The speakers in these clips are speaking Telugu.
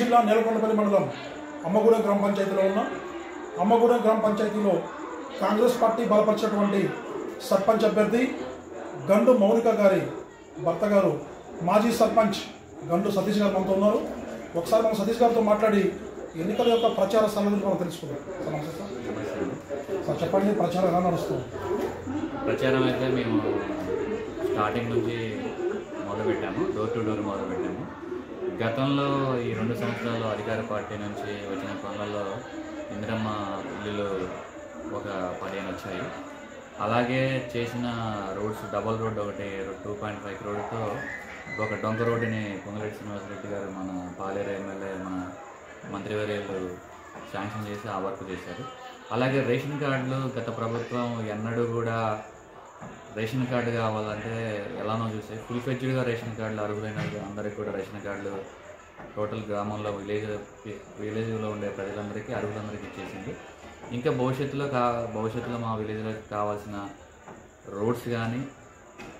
జిల్లా నేలకొండపల్లి మండలం అమ్మగూడెం గ్రామ పంచాయతీలో ఉన్న అమ్మగూడెం గ్రామ పంచాయతీలో కాంగ్రెస్ పార్టీ బలపరిచినటువంటి సర్పంచ్ అభ్యర్థి గండు మౌనిక గారి భర్త గారు మాజీ సర్పంచ్ గండు సతీష్ గారు మనతో ఉన్నారు. ఒకసారి మనం సతీష్ గారితో మాట్లాడి ఎన్నికల యొక్క ప్రచార సంగతులు మనం తెలుసుకుందాం. నమస్తే సార్. సార్ చెప్పండి, ప్రచారం ఎలా నడుస్తుంది? ప్రచారం అయితే మేము స్టార్టింగ్ నుంచి మొదలుపెట్టాము, డోర్ టు డోర్ మొదలుపెట్టాము. గతంలో ఈ 2 సంవత్సరాల్లో అధికార పార్టీ నుంచి వచ్చిన పనులలో ఇందిరమ్మ ఇల్లులు ఒక 15 వచ్చాయి. అలాగే చేసిన రోడ్స్, డబల్ రోడ్ ఒకటి 2.5 crores ఒక డొంక రోడ్డుని పొంగులేటి శ్రీనివాసరెడ్డి గారు మన పాలేరు ఎమ్మెల్యే మన మంత్రివర్యులు శాంక్షన్ చేసి ఆ వర్క్ చేశారు. అలాగే రేషన్ కార్డులు గత ప్రభుత్వం ఎన్నడూ కూడా రేషన్ కార్డు కావాలంటే ఎలానో చూసే ఫుల్ ఫ్లెడ్జ్డ్గా రేషన్ కార్డులు అర్హులైన అందరికీ కూడా రేషన్ కార్డులు టోటల్ గ్రామంలో విలేజ్లో ఉండే ప్రజలందరికీ అర్హులందరికీ ఇచ్చేసింది. ఇంకా భవిష్యత్తులో మా విలేజ్లోకి కావాల్సిన రోడ్స్ కానీ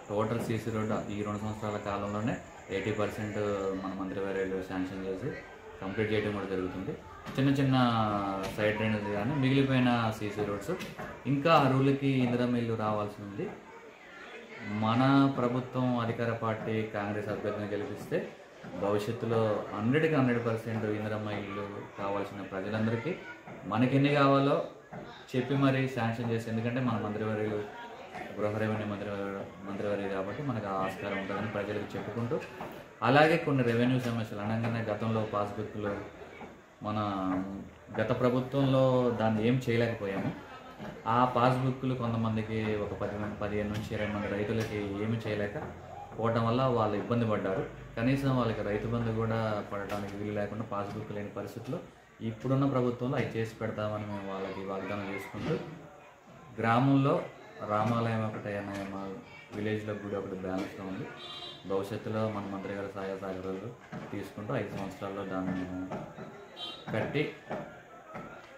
టోటల్ సీసీ రోడ్ ఈ 2 సంవత్సరాల కాలంలోనే 80% మన మంత్రివర్యులు శాంక్షన్ చేసి కంప్లీట్ చేయడం కూడా జరుగుతుంది. చిన్న చిన్న సైడ్ డ్రైనేజ్ కానీ మిగిలిపోయిన సీసీ రోడ్స్ ఇంకా అర్హులకి ఇందిరమ్మ ఇల్లు రావాల్సి ఉంది. మన ప్రభుత్వం అధికార పార్టీ కాంగ్రెస్ అభ్యర్థిని గెలిపిస్తే భవిష్యత్తులో 100% ఇందిరమ్మ ఇల్లు కావాల్సిన ప్రజలందరికీ మనకి ఎన్ని కావాలో చెప్పి మరీ శాంక్షన్ చేసి, ఎందుకంటే మన మంత్రివర్యులు గృహ రెవెన్యూ మంత్రివర్యులు కాబట్టి మనకు ఆస్కారం ఉంటుందని ప్రజలకు చెప్పుకుంటూ, అలాగే కొన్ని రెవెన్యూ సమస్యలు అనగానే గతంలో పాస్బుక్లు మన గత ప్రభుత్వంలో దాన్ని ఏం చేయలేకపోయాము. ఆ పాస్బుక్లు కొంతమందికి ఒక 15 నుంచి 20 మంది రైతులకి ఏమి చేయలేక పోవటం వల్ల వాళ్ళు ఇబ్బంది పడ్డారు. కనీసం వాళ్ళకి రైతు బంధు కూడా పడటానికి వీలు లేకుండా పాస్బుక్ లేని పరిస్థితుల్లో ఇప్పుడున్న ప్రభుత్వంలో అవి చేసి పెడతామని మేము వాళ్ళకి వాగ్దానం చేసుకుంటూ, గ్రామంలో రామాలయం ఒకటి మా విలేజ్లో గుడి ఒకటి బ్యాలెన్స్లో ఉంది. భవిష్యత్తులో మన మంత్రి గారి సహాయ సహకారాలు తీసుకుంటూ 5 సంవత్సరాల్లో దాన్ని మేము కట్టి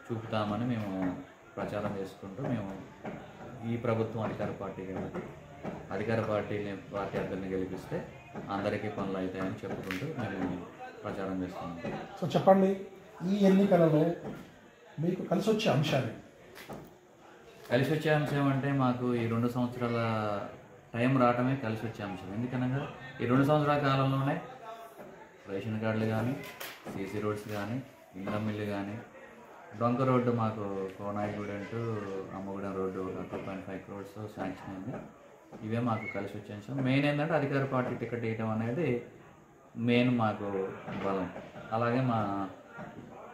చూపుతామని మేము ప్రచారం చేసుకుంటూ, మేము ఈ ప్రభుత్వం అధికార పార్టీ కాబట్టి అధికార పార్టీ అభ్యర్థిని గెలిపిస్తే అందరికీ పనులు అవుతాయని చెప్పుకుంటూ మేము ప్రచారం చేస్తున్నాం. సో చెప్పండి, ఈ ఎన్నికలలో మీకు కలిసి వచ్చే అంశాలు? కలిసి వచ్చే అంశం అంటే మాకు ఈ 2 సంవత్సరాల టైం రావటమే కలిసి వచ్చే అంశం. ఎందుకనగా ఈ 2 సంవత్సరాల కాలంలోనే రేషన్ కార్డులు కానీ, సీసీ రోడ్స్ కానీ, ఇందిరమ్మ ఇల్లు కానీ, డొంక రోడ్డు మాకు కోనాయిగూడెం టు అమ్మగూడెం రోడ్డు 2.5 crores శాంక్షన్ అయింది. ఇవే మాకు కలిసి వచ్చే అంశం. మెయిన్ ఏంటంటే అధికార పార్టీ టికెట్ ఇవ్వడం అనేది మెయిన్ మాకు బలం. అలాగే మా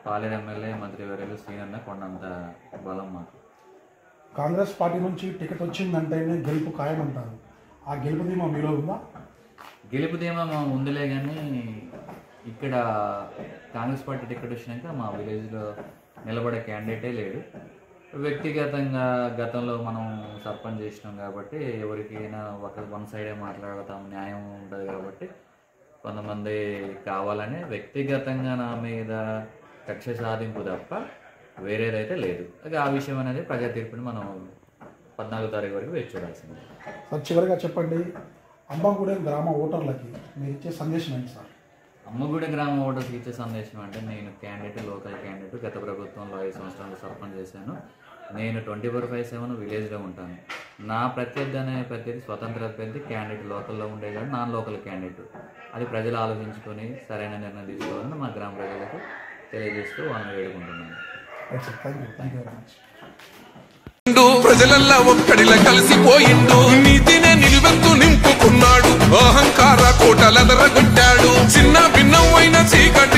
పాలేరు ఎమ్మెల్యే మంత్రివర్యులు శ్రీనన్న కొండంత బలం మాకు. కాంగ్రెస్ పార్టీ నుంచి టికెట్ వచ్చిందంటేనే గెలుపు ఖాయమంటారు. ఆ గెలుపు ధీమా మీలో ఉందా? గెలుపు ధీమా ఉందిలే, కానీ ఇక్కడ కాంగ్రెస్ పార్టీ టికెట్ వచ్చినాక మా విలేజ్లో నిలబడే క్యాండిడేటే లేడు. వ్యక్తిగతంగా గతంలో మనం సర్పంచ్ చేసినాం కాబట్టి ఎవరికైనా వన్ సైడే మాట్లాడతాం, న్యాయం ఉంటుంది కాబట్టి కొంతమంది కావాలని వ్యక్తిగతంగా నా మీద కక్ష సాధింపు తప్ప వేరేదైతే లేదు. ఆ విషయం అనేది ప్రజా తీర్పుని మనం 14వ తారీఖు వరకు వేచి చూడాల్సింది. సార్ చివరిగా చెప్పండి, అమ్మగూడెం గ్రామ ఓటర్లకి మీరు ఇచ్చే సందేశం ఏంటి సార్? అమ్మగూడెం గ్రామ ఓటర్కి ఇచ్చే సందేశం అంటే, నేను లోకల్ క్యాండిడేట్, గత ప్రభుత్వంలో 5 సంవత్సరాలు సర్పంచ్ చేశాను. నేను 24/7 విలేజ్లో ఉంటాను. నా ప్రత్యర్థి అనే ప్రత్యర్థి స్వతంత్ర అభ్యర్థి, క్యాండిడేట్ లోకల్లో ఉండేవాడు, నాన్ లోకల్ క్యాండిడేట్. అది ప్రజలు ఆలోచించుకొని సరైన నిర్ణయం తీసుకోవాలని మా గ్రామ ప్రజలకు తెలియజేస్తూ వాళ్ళని వేడుకుంటున్నాను. ప్రజలల్లా ఒక్కడిలా కలిసిపోయిండు, నీతినే నిలువెత్తు నింపుకున్నాడు, అహంకార కోటలెదరగొట్టాడు, చిన్న భిన్నం అయిన చీకటి